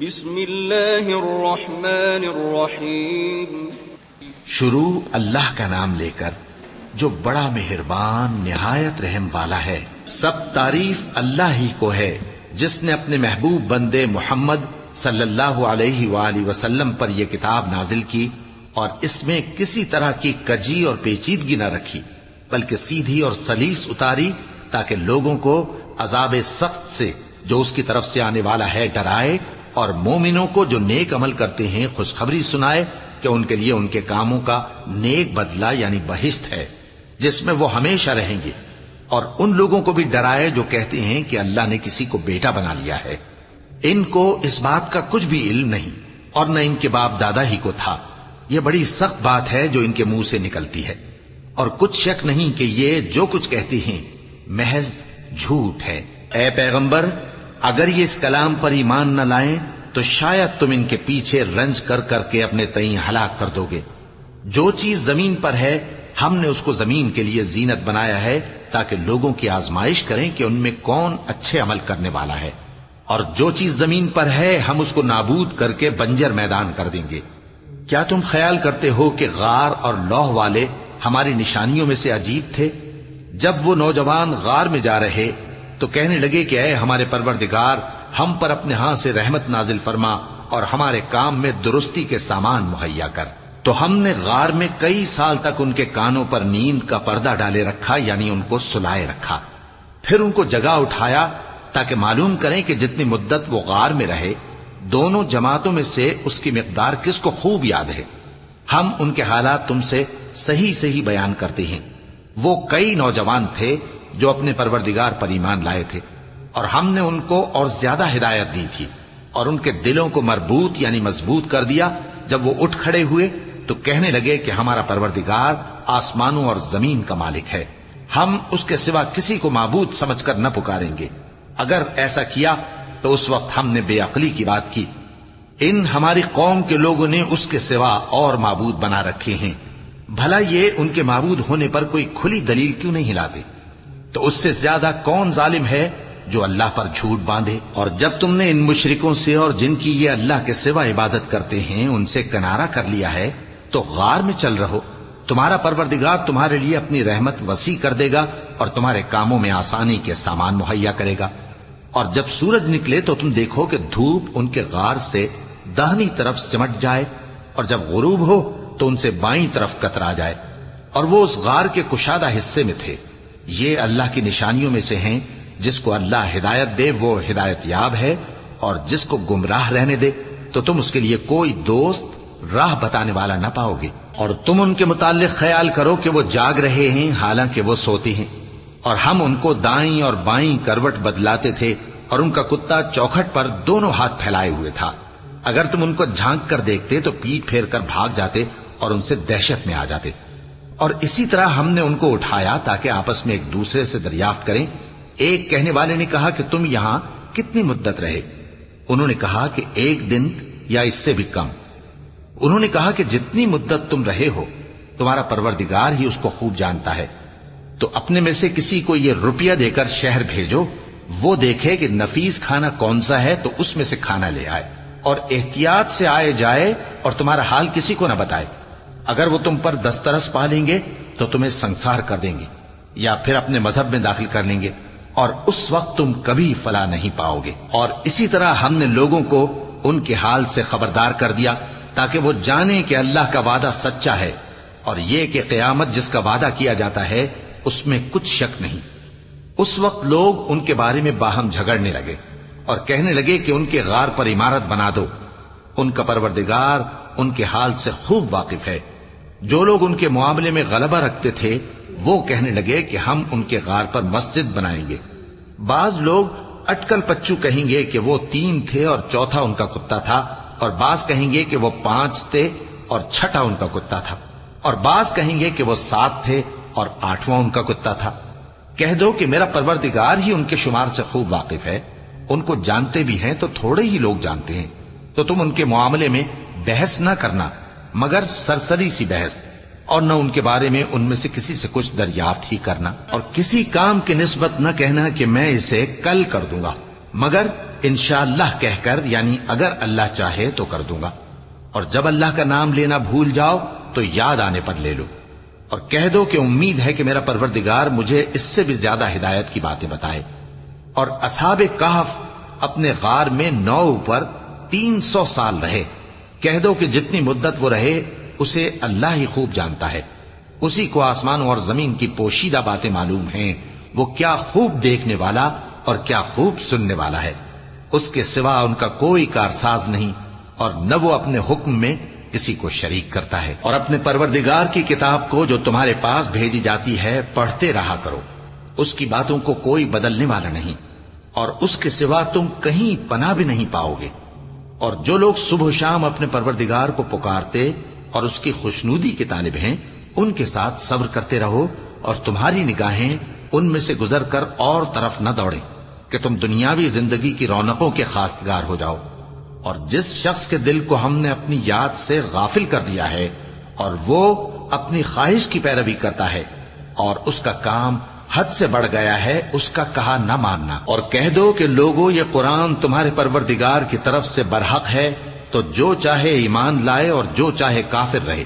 بسم اللہ الرحمن الرحیم. شروع اللہ کا نام لے کر جو بڑا مہربان نہایت رحم والا ہے. سب تعریف اللہ ہی کو ہے جس نے اپنے محبوب بندے محمد صلی اللہ علیہ وآلہ وسلم پر یہ کتاب نازل کی اور اس میں کسی طرح کی کجی اور پیچیدگی نہ رکھی بلکہ سیدھی اور سلیس اتاری تاکہ لوگوں کو عذاب سخت سے جو اس کی طرف سے آنے والا ہے ڈرائے اور مومنوں کو جو نیک عمل کرتے ہیں خوشخبری سنائے کہ ان کے لیے ان کے کاموں کا نیک بدلہ یعنی بہشت ہے جس میں وہ ہمیشہ رہیں گے، اور ان لوگوں کو بھی ڈرائے جو کہتے ہیں کہ اللہ نے کسی کو بیٹا بنا لیا ہے. ان کو اس بات کا کچھ بھی علم نہیں اور نہ ان کے باپ دادا ہی کو تھا. یہ بڑی سخت بات ہے جو ان کے منہ سے نکلتی ہے، اور کچھ شک نہیں کہ یہ جو کچھ کہتے ہیں محض جھوٹ ہے. اے پیغمبر، اگر یہ اس کلام پر ایمان نہ لائیں تو شاید تم ان کے پیچھے رنج کر کر کے اپنے تئیں ہلاک کر دو گے. جو چیز زمین پر ہے ہم نے اس کو زمین کے لیے زینت بنایا ہے تاکہ لوگوں کی آزمائش کریں کہ ان میں کون اچھے عمل کرنے والا ہے، اور جو چیز زمین پر ہے ہم اس کو نابود کر کے بنجر میدان کر دیں گے. کیا تم خیال کرتے ہو کہ غار اور لوح والے ہماری نشانیوں میں سے عجیب تھے؟ جب وہ نوجوان غار میں جا رہے تو کہنے لگے کہ اے ہمارے پروردگار، ہم پر اپنے ہاں سے رحمت نازل فرما اور ہمارے کام میں درستی کے سامان مہیا کر. تو ہم نے غار میں کئی سال تک ان کے کانوں پر نیند کا پردہ ڈالے رکھا، یعنی ان کو سلائے رکھا. پھر ان کو جگہ اٹھایا تاکہ معلوم کریں کہ جتنی مدت وہ غار میں رہے دونوں جماعتوں میں سے اس کی مقدار کس کو خوب یاد ہے. ہم ان کے حالات تم سے صحیح صحیح بیان کرتے ہیں. وہ کئی نوجوان تھے جو اپنے پروردگار پر ایمان لائے تھے، اور ہم نے ان کو اور زیادہ ہدایت دی تھی اور ان کے دلوں کو مربوط یعنی مضبوط کر دیا. جب وہ اٹھ کھڑے ہوئے تو کہنے لگے کہ ہمارا پروردگار آسمانوں اور زمین کا مالک ہے، ہم اس کے سوا کسی کو معبود سمجھ کر نہ پکاریں گے. اگر ایسا کیا تو اس وقت ہم نے بے عقلی کی بات کی. ان ہماری قوم کے لوگوں نے اس کے سوا اور معبود بنا رکھے ہیں. بھلا یہ ان کے معبود ہونے پر کوئی کھلی دلیل کیوں نہیں لاتے؟ تو اس سے زیادہ کون ظالم ہے جو اللہ پر جھوٹ باندھے؟ اور جب تم نے ان مشرکوں سے اور جن کی یہ اللہ کے سوا عبادت کرتے ہیں ان سے کنارہ کر لیا ہے تو غار میں چل رہو. تمہارا پروردگار تمہارے لیے اپنی رحمت وسیع کر دے گا اور تمہارے کاموں میں آسانی کے سامان مہیا کرے گا. اور جب سورج نکلے تو تم دیکھو کہ دھوپ ان کے غار سے داہنی طرف سمٹ جائے، اور جب غروب ہو تو ان سے بائیں طرف کترا جائے، اور وہ اس غار کے کشادہ حصے میں تھے. یہ اللہ کی نشانیوں میں سے ہیں. جس کو اللہ ہدایت دے وہ ہدایت یاب ہے، اور جس کو گمراہ رہنے دے تو تم اس کے لیے کوئی دوست راہ بتانے والا نہ پاؤ گے. اور تم ان کے متعلق خیال کرو کہ وہ جاگ رہے ہیں حالانکہ وہ سوتے ہیں، اور ہم ان کو دائیں اور بائیں کروٹ بدلاتے تھے، اور ان کا کتا چوکھٹ پر دونوں ہاتھ پھیلائے ہوئے تھا. اگر تم ان کو جھانک کر دیکھتے تو پیٹ پھیر کر بھاگ جاتے اور ان سے دہشت میں آ جاتے. اور اسی طرح ہم نے ان کو اٹھایا تاکہ آپس میں ایک دوسرے سے دریافت کریں. ایک کہنے والے نے کہا کہ تم یہاں کتنی مدت رہے؟ انہوں نے کہا کہ 1 دن یا اس سے بھی کم. انہوں نے کہا کہ جتنی مدت تم رہے ہو تمہارا پروردگار ہی اس کو خوب جانتا ہے. تو اپنے میں سے کسی کو یہ روپیہ دے کر شہر بھیجو، وہ دیکھے کہ نفیس کھانا کون سا ہے تو اس میں سے کھانا لے آئے، اور احتیاط سے آئے جائے اور تمہارا حال کسی کو نہ بتائے. اگر وہ تم پر دسترس پا لیں گے تو تمہیں سنسار کر دیں گے یا پھر اپنے مذہب میں داخل کر لیں گے، اور اس وقت تم کبھی فلاح نہیں پاؤ گے. اور اسی طرح ہم نے لوگوں کو ان کے حال سے خبردار کر دیا تاکہ وہ جانیں کہ اللہ کا وعدہ سچا ہے، اور یہ کہ قیامت جس کا وعدہ کیا جاتا ہے اس میں کچھ شک نہیں. اس وقت لوگ ان کے بارے میں باہم جھگڑنے لگے اور کہنے لگے کہ ان کے غار پر عمارت بنا دو. ان کا پروردگار ان کے حال سے خوب واقف ہے. جو لوگ ان کے معاملے میں غلبہ رکھتے تھے وہ کہنے لگے کہ ہم ان کے غار پر مسجد بنائیں گے. بعض لوگ اٹکل پچو کہیں گے کہ وہ 3 تھے اور چوتھا ان کا کتا تھا، اور بعض کہیں گے کہ وہ 5 تھے اور چھٹا ان کا کتا تھا، اور بعض کہیں گے کہ وہ 7 تھے اور 8واں ان کا کتا تھا. کہہ دو کہ میرا پروردگار ہی ان کے شمار سے خوب واقف ہے. ان کو جانتے بھی ہیں تو تھوڑے ہی لوگ جانتے ہیں. تو تم ان کے معاملے میں بحث نہ کرنا مگر سرسری سی بحث، اور نہ ان کے بارے میں ان میں سے کسی سے کچھ دریافت ہی کرنا، اور کسی کام کی نسبت نہ کہنا کہ میں اسے کل کر دوں گا. مگر انشاءاللہ کہہ کر، یعنی اگر اللہ چاہے تو کر دوں گا، اور جب اللہ کا نام لینا بھول جاؤ تو یاد آنے پر لے لو، اور کہہ دو کہ امید ہے کہ میرا پروردگار مجھے اس سے بھی زیادہ ہدایت کی باتیں بتائے۔ اور اصحاب کہف اپنے غار میں 9 پر 300 سال رہے۔ کہہ دو کہ جتنی مدت وہ رہے اسے اللہ ہی خوب جانتا ہے، اسی کو آسمانوں اور زمین کی پوشیدہ باتیں معلوم ہیں، وہ کیا خوب دیکھنے والا اور کیا خوب سننے والا ہے۔ اس کے سوا ان کا کوئی کارساز نہیں، اور نہ وہ اپنے حکم میں کسی کو شریک کرتا ہے۔ اور اپنے پروردگار کی کتاب کو جو تمہارے پاس بھیجی جاتی ہے پڑھتے رہا کرو، اس کی باتوں کو کوئی بدلنے والا نہیں، اور اس کے سوا تم کہیں پناہ بھی نہیں پاؤ گے۔ اور جو لوگ صبح و شام اپنے پروردگار کو پکارتے اور اس کی خوشنودی کے طالب ہیں، ان کے ساتھ صبر کرتے رہو، اور تمہاری نگاہیں ان میں سے گزر کر اور طرف نہ دوڑیں کہ تم دنیاوی زندگی کی رونقوں کے خواستگار ہو جاؤ۔ اور جس شخص کے دل کو ہم نے اپنی یاد سے غافل کر دیا ہے اور وہ اپنی خواہش کی پیروی کرتا ہے اور اس کا کام حد سے بڑھ گیا ہے، اس کا کہا نہ ماننا۔ اور کہہ دو کہ لوگو یہ قرآن تمہارے پروردگار کی طرف سے برحق ہے، تو جو چاہے ایمان لائے اور جو چاہے کافر رہے۔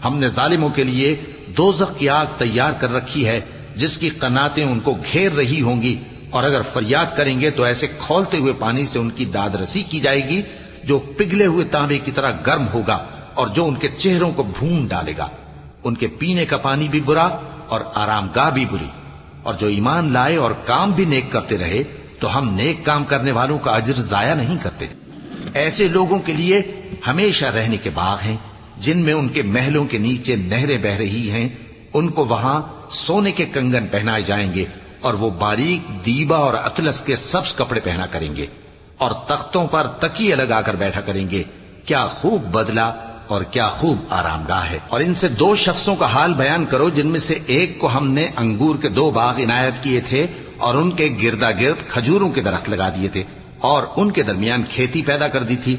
ہم نے ظالموں کے لیے دوزخ کی آگ تیار کر رکھی ہے جس کی قناتیں ان کو گھیر رہی ہوں گی، اور اگر فریاد کریں گے تو ایسے کھولتے ہوئے پانی سے ان کی داد رسی کی جائے گی جو پگھلے ہوئے تانبے کی طرح گرم ہوگا اور جو ان کے چہروں کو بھون ڈالے گا۔ ان کے پینے کا پانی بھی برا اور آرام گاہ بھی بری۔ اور جو ایمان لائے اور کام بھی نیک کرتے رہے تو ہم نیک کام کرنے والوں کا اجر ضائع نہیں کرتے۔ ایسے لوگوں کے لیے ہمیشہ رہنے کے باغ ہیں جن میں ان کے محلوں کے نیچے نہریں بہ رہی ہیں، ان کو وہاں سونے کے کنگن پہنائے جائیں گے، اور وہ باریک دیبا اور اطلس کے سبز کپڑے پہنا کریں گے، اور تختوں پر تکیے لگا کر بیٹھا کریں گے۔ کیا خوب بدلہ اور کیا خوب آرام گاہ ہے۔ اور ان سے 2 شخصوں کا حال بیان کرو جن میں سے ایک کو ہم نے انگور کے 2 باغ عنایت کیے تھے اور ان کے گردا گرد کھجوروں کے درخت لگا دیے تھے اور ان کے درمیان کھیتی پیدا کر دی تھی۔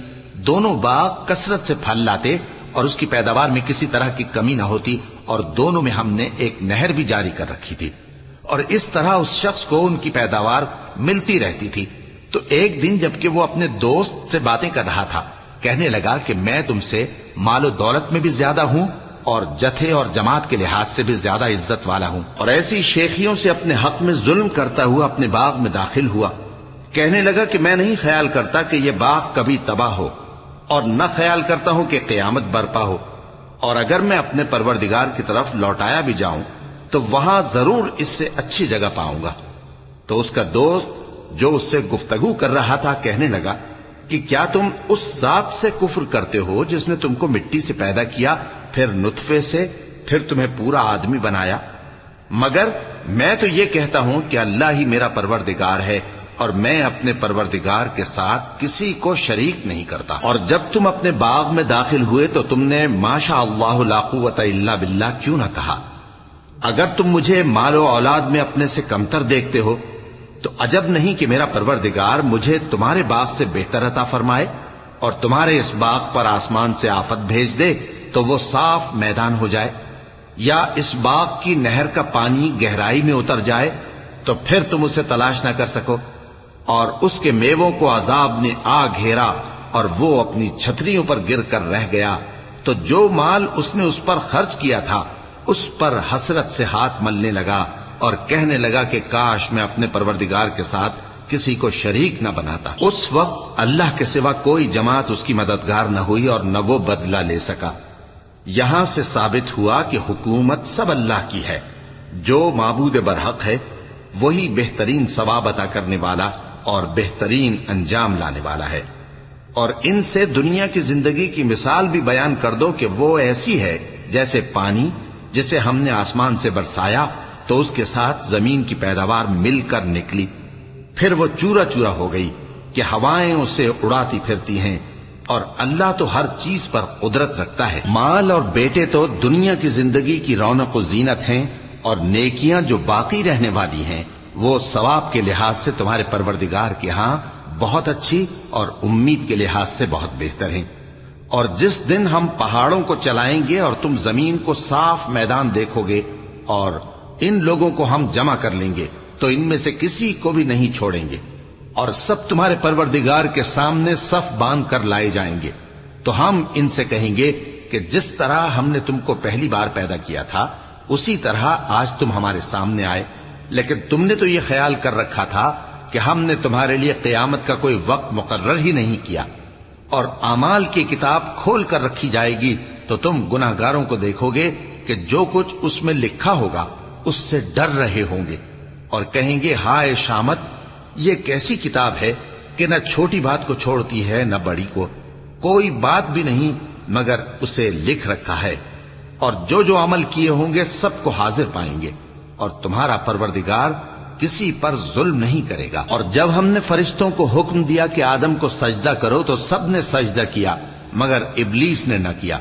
دونوں باغ کثرت سے پھل لاتے اور اس کی پیداوار میں کسی طرح کی کمی نہ ہوتی، اور دونوں میں ہم نے ایک نہر بھی جاری کر رکھی تھی، اور اس طرح اس شخص کو ان کی پیداوار ملتی رہتی تھی۔ تو ایک دن جبکہ وہ اپنے دوست سے باتیں کر رہا تھا، کہنے لگا کہ میں تم سے مال و دولت میں بھی زیادہ ہوں اور جتھے اور جماعت کے لحاظ سے بھی زیادہ عزت والا ہوں، اور ایسی شیخیوں سے اپنے حق میں ظلم کرتا ہوا اپنے باغ میں داخل ہوا۔ کہنے لگا کہ میں نہیں خیال کرتا کہ یہ باغ کبھی تباہ ہو، اور نہ خیال کرتا ہوں کہ قیامت برپا ہو، اور اگر میں اپنے پروردگار کی طرف لوٹایا بھی جاؤں تو وہاں ضرور اس سے اچھی جگہ پاؤں گا۔ تو اس کا دوست جو اس سے گفتگو کر رہا تھا کہنے لگا کہ کیا تم اس ذات سے کفر کرتے ہو جس نے تم کو مٹی سے پیدا کیا، پھر نطفے سے، پھر تمہیں پورا آدمی بنایا؟ مگر میں تو یہ کہتا ہوں کہ اللہ ہی میرا پروردگار ہے، اور میں اپنے پروردگار کے ساتھ کسی کو شریک نہیں کرتا۔ اور جب تم اپنے باغ میں داخل ہوئے تو تم نے ما شاء اللہ لا قوت الا باللہ کیوں نہ کہا؟ اگر تم مجھے مال و اولاد میں اپنے سے کمتر دیکھتے ہو تو عجب نہیں کہ میرا پروردگار مجھے تمہارے باغ سے بہتر عطا فرمائے، اور تمہارے اس باغ پر آسمان سے آفت بھیج دے تو وہ صاف میدان ہو جائے، یا اس باغ کی نہر کا پانی گہرائی میں اتر جائے تو پھر تم اسے تلاش نہ کر سکو، اور اس کے میووں کو عذاب نے آ گھیرا اور وہ اپنی چھتریوں پر گر کر رہ گیا، تو جو مال اس نے اس پر خرچ کیا تھا اس پر حسرت سے ہاتھ ملنے لگا اور کہنے لگا کہ کاش میں اپنے پروردگار کے ساتھ کسی کو شریک نہ بناتا۔ اس وقت اللہ کے سوا کوئی جماعت اس کی مددگار نہ ہوئی اور نہ وہ بدلہ لے سکا۔ یہاں سے ثابت ہوا کہ حکومت سب اللہ کی ہے، جو معبود برحق ہے وہی بہترین ثواب عطا کرنے والا اور بہترین انجام لانے والا ہے۔ اور ان سے دنیا کی زندگی کی مثال بھی بیان کر دو کہ وہ ایسی ہے جیسے پانی جسے ہم نے آسمان سے برسایا تو اس کے ساتھ زمین کی پیداوار مل کر نکلی، پھر وہ چورا چورا ہو گئی کہ ہوائیں اسے اڑاتی پھرتی ہیں، اور اللہ تو ہر چیز پر قدرت رکھتا ہے۔ مال اور بیٹے تو دنیا کی زندگی کی رونق و زینت ہیں، اور نیکیاں جو باقی رہنے والی ہیں وہ ثواب کے لحاظ سے تمہارے پروردگار کے ہاں بہت اچھی اور امید کے لحاظ سے بہت بہتر ہیں۔ اور جس دن ہم پہاڑوں کو چلائیں گے اور تم زمین کو صاف میدان دیکھو گے اور ان لوگوں کو ہم جمع کر لیں گے تو ان میں سے کسی کو بھی نہیں چھوڑیں گے، اور سب تمہارے پروردگار کے سامنے صف باندھ کر لائے جائیں گے. تو ہم ان سے کہیں گے کہ جس طرح ہم نے تم کو پہلی بار پیدا کیا تھا اسی طرح آج تم ہمارے سامنے آئے، لیکن تم نے تو یہ خیال کر رکھا تھا کہ ہم نے تمہارے لیے قیامت کا کوئی وقت مقرر ہی نہیں کیا. اور اعمال کی کتاب کھول کر رکھی جائے گی تو تم گناہگاروں کو دیکھو گے کہ جو کچھ اس میں لکھا ہوگا اس سے ڈر رہے ہوں گے اور کہیں گے ہائے شامت، یہ کیسی کتاب ہے کہ نہ چھوٹی بات کو چھوڑتی ہے نہ بڑی کو، کوئی بات بھی نہیں مگر اسے لکھ رکھا ہے، اور جو جو عمل کیے ہوں گے سب کو حاضر پائیں گے، اور تمہارا پروردگار کسی پر ظلم نہیں کرے گا. اور جب ہم نے فرشتوں کو حکم دیا کہ آدم کو سجدہ کرو تو سب نے سجدہ کیا مگر ابلیس نے نہ کیا،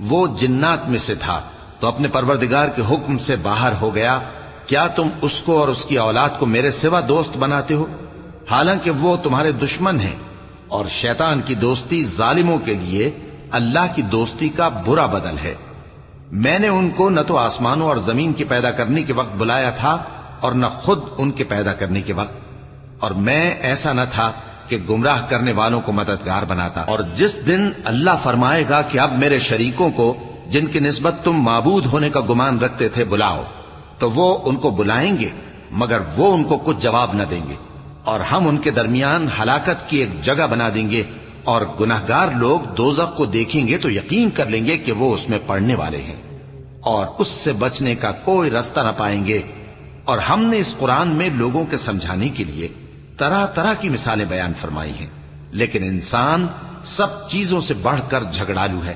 وہ جنات میں سے تھا تو اپنے پروردگار کے حکم سے باہر ہو گیا. کیا تم اس کو اور اس کی اولاد کو میرے سوا دوست بناتے ہو حالانکہ وہ تمہارے دشمن ہیں، اور شیطان کی دوستی ظالموں کے لیے اللہ کی دوستی کا برا بدل ہے. میں نے ان کو نہ تو آسمانوں اور زمین کے پیدا کرنے کے وقت بلایا تھا اور نہ خود ان کے پیدا کرنے کے وقت، اور میں ایسا نہ تھا کہ گمراہ کرنے والوں کو مددگار بناتا. اور جس دن اللہ فرمائے گا کہ اب میرے شریکوں کو جن کی نسبت تم معبود ہونے کا گمان رکھتے تھے بلاؤ، تو وہ ان کو بلائیں گے مگر وہ ان کو کچھ جواب نہ دیں گے، اور ہم ان کے درمیان ہلاکت کی ایک جگہ بنا دیں گے، اور گناہگار لوگ دوزخ کو دیکھیں گے تو یقین کر لیں گے کہ وہ اس میں پڑنے والے ہیں اور اس سے بچنے کا کوئی راستہ نہ پائیں گے. اور ہم نے اس قرآن میں لوگوں کے سمجھانے کے لیے طرح طرح کی مثالیں بیان فرمائی ہیں، لیکن انسان سب چیزوں سے بڑھ کر جھگڑالو ہے.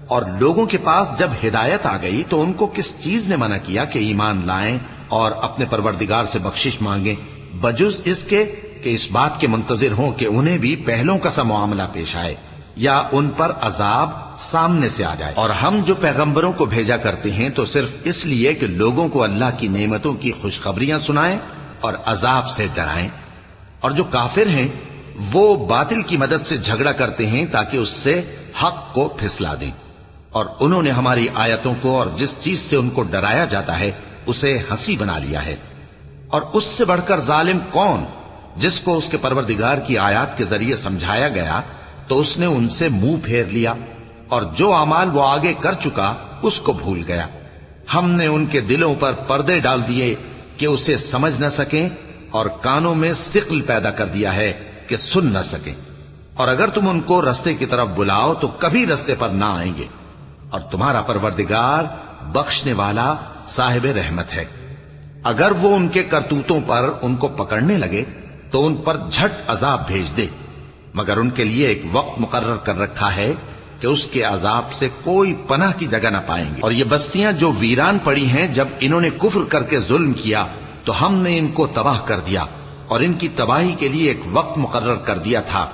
اور لوگوں کے پاس جب ہدایت آ گئی تو ان کو کس چیز نے منع کیا کہ ایمان لائیں اور اپنے پروردگار سے بخشش مانگیں بجز اس کے کہ اس بات کے منتظر ہوں کہ انہیں بھی پہلوں کا سا معاملہ پیش آئے یا ان پر عذاب سامنے سے آ جائے. اور ہم جو پیغمبروں کو بھیجا کرتے ہیں تو صرف اس لیے کہ لوگوں کو اللہ کی نعمتوں کی خوشخبریاں سنائیں اور عذاب سے ڈرائیں. اور جو کافر ہیں وہ باطل کی مدد سے جھگڑا کرتے ہیں تاکہ اس سے حق کو پھسلا دیں، اور انہوں نے ہماری آیتوں کو اور جس چیز سے ان کو ڈرایا جاتا ہے اسے ہنسی بنا لیا ہے. اور اس سے بڑھ کر ظالم کون جس کو اس کے پروردگار کی آیات کے ذریعے سمجھایا گیا تو اس نے ان سے منہ پھیر لیا، اور جو اعمال وہ آگے کر چکا اس کو بھول گیا. ہم نے ان کے دلوں پر پردے ڈال دیے کہ اسے سمجھ نہ سکیں، اور کانوں میں ثقل پیدا کر دیا ہے کہ سن نہ سکیں. اور اگر تم ان کو رستے کی طرف بلاؤ تو کبھی رستے پر نہ آئیں گے. اور تمہارا پروردگار بخشنے والا صاحب رحمت ہے. اگر وہ ان کے کرتوتوں پر ان کو پکڑنے لگے تو ان پر جھٹ عذاب بھیج دے، مگر ان کے لیے ایک وقت مقرر کر رکھا ہے کہ اس کے عذاب سے کوئی پناہ کی جگہ نہ پائیں گے. اور یہ بستیاں جو ویران پڑی ہیں جب انہوں نے کفر کر کے ظلم کیا تو ہم نے ان کو تباہ کر دیا اور ان کی تباہی کے لیے ایک وقت مقرر کر دیا تھا.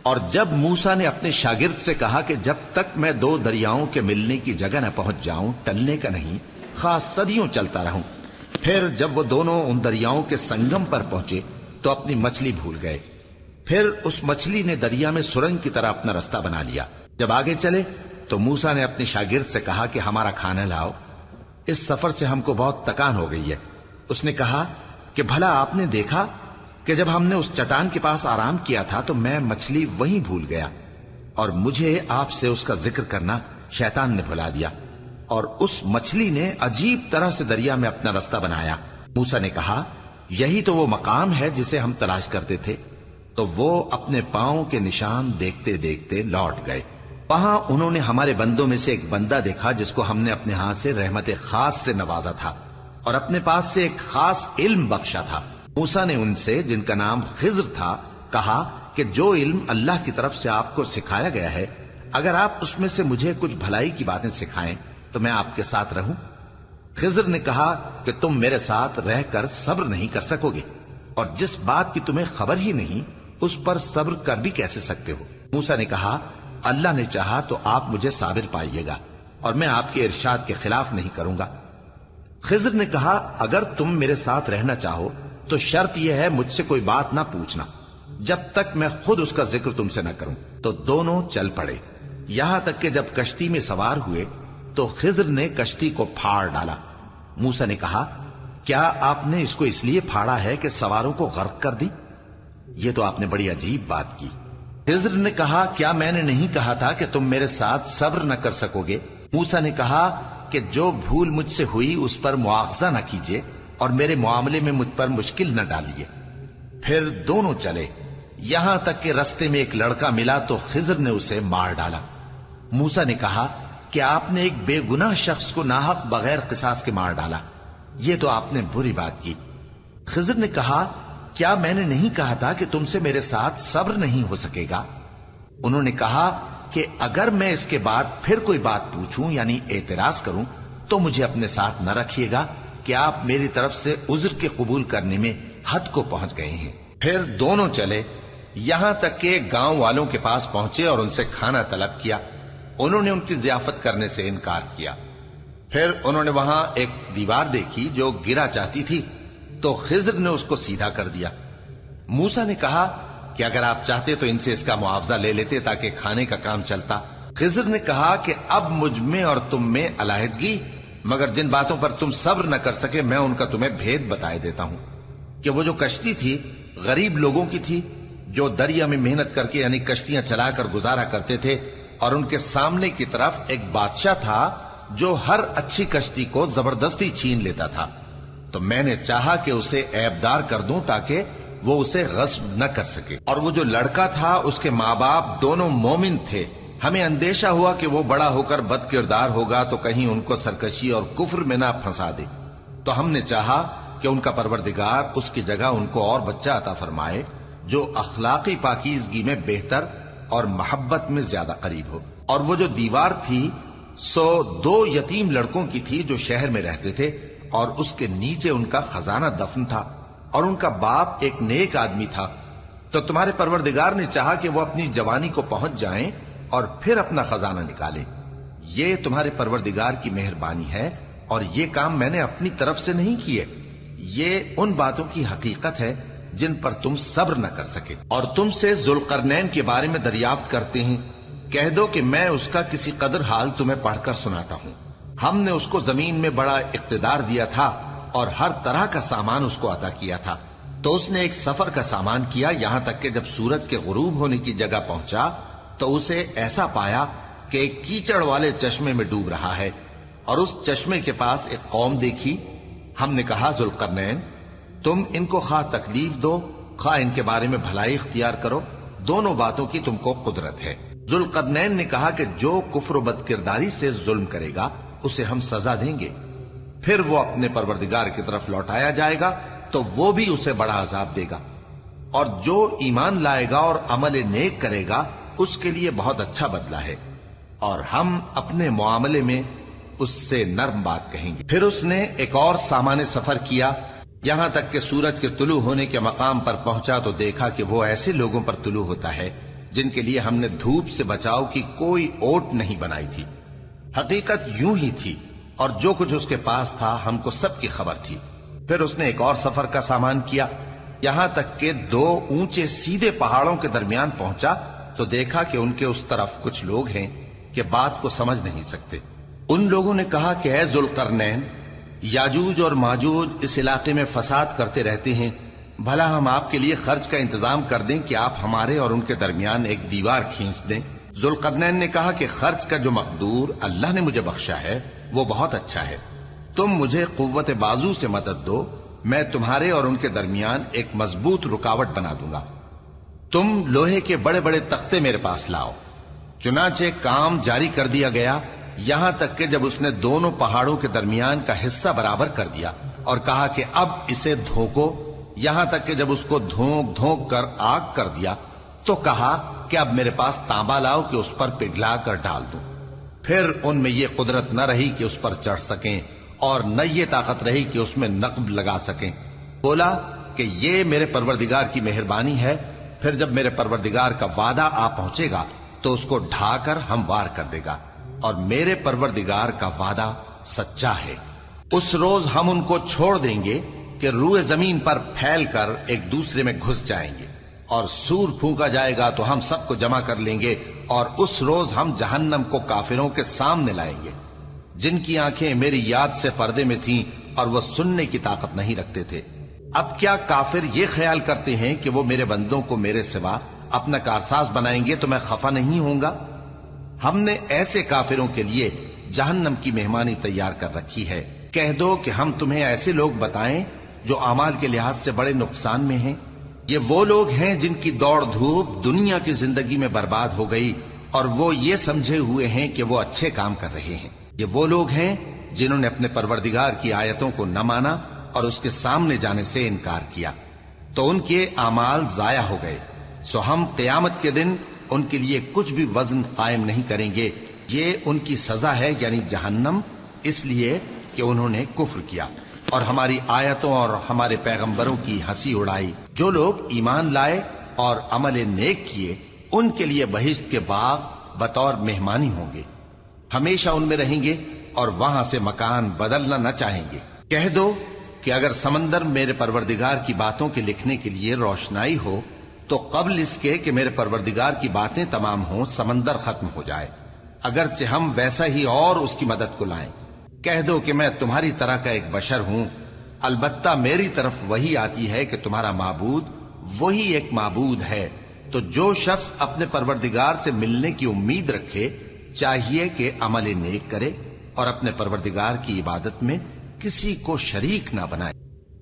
اور جب موسیٰ نے اپنے شاگرد سے کہا کہ جب تک میں دو دریاؤں کے ملنے کی جگہ نہ پہنچ جاؤں ٹلنے کا نہیں، خاص صدیوں چلتا رہوں. پھر جب وہ دونوں ان دریاؤں کے سنگم پر پہنچے تو اپنی مچھلی بھول گئے. پھر اس مچھلی نے دریا میں سرنگ کی طرح اپنا رستہ بنا لیا. جب آگے چلے تو موسیٰ نے اپنے شاگرد سے کہا کہ ہمارا کھانا لاؤ، اس سفر سے ہم کو بہت تکان ہو گئی ہے. اس نے کہا کہ بھلا آپ نے دیکھا کہ جب ہم نے اس چٹان کے پاس آرام کیا تھا تو میں مچھلی وہیں بھول گیا، اور مجھے آپ سے اس کا ذکر کرنا شیطان نے بھلا دیا، اور اس مچھلی نے عجیب طرح سے دریا میں اپنا رستہ بنایا. موسیٰ نے کہا یہی تو وہ مقام ہے جسے ہم تلاش کرتے تھے. تو وہ اپنے پاؤں کے نشان دیکھتے دیکھتے لوٹ گئے. وہاں انہوں نے ہمارے بندوں میں سے ایک بندہ دیکھا جس کو ہم نے اپنے ہاتھ سے رحمت خاص سے نوازا تھا اور اپنے پاس سے ایک خاص علم بخشا تھا. موسیٰ نے ان سے جن کا نام خضر تھا کہا کہ جو علم اللہ کی طرف سے آپ کو سکھایا گیا ہے اگر آپ اس میں سے مجھے کچھ بھلائی کی باتیں سکھائیں تو میں آپ کے ساتھ رہوں. خضر نے کہا کہ تم میرے ساتھ رہ کر صبر نہیں کر سکو گے، اور جس بات کی تمہیں خبر ہی نہیں اس پر صبر کر بھی کیسے سکتے ہو. موسیٰ نے کہا اللہ نے چاہا تو آپ مجھے صابر پائیے گا اور میں آپ کے ارشاد کے خلاف نہیں کروں گا. خضر نے کہا اگر تم میرے ساتھ رہنا چاہو تو شرط یہ ہے مجھ سے کوئی بات نہ پوچھنا جب تک میں خود اس کا ذکر تم سے نہ کروں. تو دونوں چل پڑے، یہاں تک کہ جب کشتی میں سوار ہوئے تو خضر نے کشتی کو پھاڑ ڈالا. موسیٰ نے کہا کیا آپ نے اس کو اس لیے پھاڑا ہے کہ سواروں کو غرق کر دی؟ یہ تو آپ نے بڑی عجیب بات کی۔ خضر نے کہا کیا میں نے نہیں کہا تھا کہ تم میرے ساتھ صبر نہ کر سکو گے؟ موسیٰ نے کہا کہ جو بھول مجھ سے ہوئی اس پر مواخذہ نہ کیجیے اور میرے معاملے میں مجھ پر مشکل نہ ڈالیے۔ پھر دونوں چلے، یہاں تک کہ رستے میں ایک لڑکا ملا تو خضر نے اسے مار ڈالا۔ موسیٰ نے کہا کہ آپ نے ایک بے گناہ شخص کو ناحق بغیر قصاص کے مار ڈالا، یہ تو آپ نے بری بات کی۔ خضر نے کہا کیا میں نے نہیں کہا تھا کہ تم سے میرے ساتھ صبر نہیں ہو سکے گا؟ انہوں نے کہا کہ اگر میں اس کے بعد پھر کوئی بات پوچھوں یعنی اعتراض کروں تو مجھے اپنے ساتھ نہ رکھیے گا کہ آپ میری طرف سے عذر کے قبول کرنے میں حد کو پہنچ گئے ہیں۔ پھر دونوں چلے، یہاں تک کہ گاؤں والوں کے پاس پہنچے اور ان سے کھانا طلب کیا۔ انہوں نے ان کی ضیافت کرنے سے انکار کیا۔ پھر انہوں نے وہاں ایک دیوار دیکھی جو گرا چاہتی تھی تو خضر نے اس کو سیدھا کر دیا۔ موسیٰ نے کہا کہ اگر آپ چاہتے تو ان سے اس کا معاوضہ لے لیتے تاکہ کھانے کا کام چلتا۔ خضر نے کہا کہ اب مجھ میں اور تم میں علیحدگی، مگر جن باتوں پر تم صبر نہ کر سکے میں ان کا تمہیں بھید بتائے دیتا ہوں کہ وہ جو کشتی تھی غریب لوگوں کی تھی جو دریا میں محنت کر کے یعنی کشتیاں چلا کر گزارا کرتے تھے، اور ان کے سامنے کی طرف ایک بادشاہ تھا جو ہر اچھی کشتی کو زبردستی چھین لیتا تھا، تو میں نے چاہا کہ اسے عیبدار کر دوں تاکہ وہ اسے غصب نہ کر سکے۔ اور وہ جو لڑکا تھا اس کے ماں باپ دونوں مومن تھے، ہمیں اندیشہ ہوا کہ وہ بڑا ہو کر بد کردار ہوگا تو کہیں ان کو سرکشی اور کفر میں نہ پھنسا دے، تو ہم نے چاہا کہ ان کا پروردگار اس کی جگہ ان کو اور بچہ عطا فرمائے جو اخلاقی پاکیزگی میں بہتر اور محبت میں زیادہ قریب ہو۔ اور وہ جو دیوار تھی سو 2 یتیم لڑکوں کی تھی جو شہر میں رہتے تھے، اور اس کے نیچے ان کا خزانہ دفن تھا، اور ان کا باپ ایک نیک آدمی تھا۔ تو تمہارے پروردگار نے چاہا کہ وہ اپنی جوانی کو پہنچ جائیں اور پھر اپنا خزانہ نکالے۔ یہ تمہارے پروردگار کی مہربانی ہے، اور یہ کام میں نے اپنی طرف سے نہیں کیے، یہ ان باتوں کی حقیقت ہے جن پر تم صبر نہ کر سکے۔ اور تم سے ذوالقرنین کے بارے میں دریافت کرتے ہیں، کہہ دو کہ میں اس کا کسی قدر حال تمہیں پڑھ کر سناتا ہوں۔ ہم نے اس کو زمین میں بڑا اقتدار دیا تھا اور ہر طرح کا سامان اس کو عطا کیا تھا، تو اس نے ایک سفر کا سامان کیا، یہاں تک کہ جب سورج کے غروب ہونے کی جگہ پہنچا تو اسے ایسا پایا کہ ایک کیچڑ والے چشمے میں ڈوب رہا ہے، اور اس چشمے کے پاس ایک قوم دیکھی۔ ہم نے کہا ذوالقرنین تم ان کو خواہ تکلیف دو خواہ ان کے بارے میں بھلائی اختیار کرو، دونوں باتوں کی تم کو قدرت ہے۔ ذوالقرنین نے کہا کہ جو کفر و بد کرداری سے ظلم کرے گا اسے ہم سزا دیں گے، پھر وہ اپنے پروردگار کی طرف لوٹایا جائے گا تو وہ بھی اسے بڑا عذاب دے گا، اور جو ایمان لائے گا اور عمل نیک کرے گا اس کے لیے بہت اچھا بدلہ ہے، اور ہم اپنے معاملے میں اس سے نرم بات کہیں گے۔ پھر اس نے ایک اور سامان سفر کیا، یہاں تک کہ سورج کے طلوع ہونے کے مقام پر پہنچا تو دیکھا کہ وہ ایسے لوگوں پر طلوع ہوتا ہے جن کے لیے ہم نے دھوپ سے بچاؤ کی کوئی اوٹ نہیں بنائی تھی۔ حقیقت یوں ہی تھی، اور جو کچھ اس کے پاس تھا ہم کو سب کی خبر تھی۔ پھر اس نے ایک اور سفر کا سامان کیا، یہاں تک کہ 2 اونچے سیدھے پہاڑوں کے درمیان پہنچا تو دیکھا کہ ان کے اس طرف کچھ لوگ ہیں کہ بات کو سمجھ نہیں سکتے۔ ان لوگوں نے کہا کہ اے ذوالقرنین، یاجوج اور ماجوج اس علاقے میں فساد کرتے رہتے ہیں، بھلا ہم آپ کے لیے خرچ کا انتظام کر دیں کہ آپ ہمارے اور ان کے درمیان ایک دیوار کھینچ دیں۔ ذوالقرنین نے کہا کہ خرچ کا جو مقدور اللہ نے مجھے بخشا ہے وہ بہت اچھا ہے، تم مجھے قوت بازو سے مدد دو، میں تمہارے اور ان کے درمیان ایک مضبوط رکاوٹ بنا دوں گا۔ تم لوہے کے بڑے بڑے تختے میرے پاس لاؤ۔ چنانچہ کام جاری کر دیا گیا، یہاں تک کہ جب اس نے دونوں پہاڑوں کے درمیان کا حصہ برابر کر دیا اور کہا کہ اب اسے دھوکو، یہاں تک کہ جب اس کو دھونک دھونک کر آگ کر دیا تو کہا کہ اب میرے پاس تانبا لاؤ کہ اس پر پگھلا کر ڈال دوں۔ پھر ان میں یہ قدرت نہ رہی کہ اس پر چڑھ سکیں، اور نہ یہ طاقت رہی کہ اس میں نقب لگا سکیں۔ بولا کہ یہ میرے پروردگار کی مہربانی ہے، پھر جب میرے پروردگار کا وعدہ آ پہنچے گا تو اس کو ڈھا کر ہموار کر دے گا، اور میرے پروردگار کا وعدہ سچا ہے۔ اس روز ہم ان کو چھوڑ دیں گے کہ روئے زمین پر پھیل کر ایک دوسرے میں گھس جائیں گے، اور سور پھونکا جائے گا تو ہم سب کو جمع کر لیں گے، اور اس روز ہم جہنم کو کافروں کے سامنے لائیں گے جن کی آنکھیں میری یاد سے پردے میں تھیں اور وہ سننے کی طاقت نہیں رکھتے تھے۔ اب کیا کافر یہ خیال کرتے ہیں کہ وہ میرے بندوں کو میرے سوا اپنا کارساز بنائیں گے تو میں خفا نہیں ہوں گا؟ ہم نے ایسے کافروں کے لیے جہنم کی مہمانی تیار کر رکھی ہے۔ کہہ دو کہ ہم تمہیں ایسے لوگ بتائیں جو اعمال کے لحاظ سے بڑے نقصان میں ہیں۔ یہ وہ لوگ ہیں جن کی دوڑ دھوپ دنیا کی زندگی میں برباد ہو گئی اور وہ یہ سمجھے ہوئے ہیں کہ وہ اچھے کام کر رہے ہیں۔ یہ وہ لوگ ہیں جنہوں نے اپنے پروردگار کی آیتوں کو نہ مانا اور اس کے سامنے جانے سے انکار کیا، تو ان کے اعمال ضائع ہو گئے۔ سو ہم قیامت کے دن ان کے لیے کچھ بھی وزن قائم نہیں کریں گے۔ یہ ان کی سزا ہے، یعنی جہنم، اس لیے کہ انہوں نے کفر کیا اور ہماری آیتوں اور ہمارے پیغمبروں کی ہنسی اڑائی۔ جو لوگ ایمان لائے اور عمل نیک کیے ان کے لیے بہشت کے باغ بطور مہمانی ہوں گے، ہمیشہ ان میں رہیں گے اور وہاں سے مکان بدلنا نہ چاہیں گے۔ کہہ دو کہ اگر سمندر میرے پروردگار کی باتوں کے لکھنے کے لیے روشنائی ہو تو قبل اس کے کہ میرے پروردگار کی باتیں تمام ہوں سمندر ختم ہو جائے، اگرچہ ہم ویسا ہی اور اس کی مدد کو لائیں۔ کہہ دو کہ میں تمہاری طرح کا ایک بشر ہوں، البتہ میری طرف وہی آتی ہے کہ تمہارا معبود وہی ایک معبود ہے۔ تو جو شخص اپنے پروردگار سے ملنے کی امید رکھے چاہیے کہ عمل نیک کرے اور اپنے پروردگار کی عبادت میں کسی کو شریک نہ بنائے۔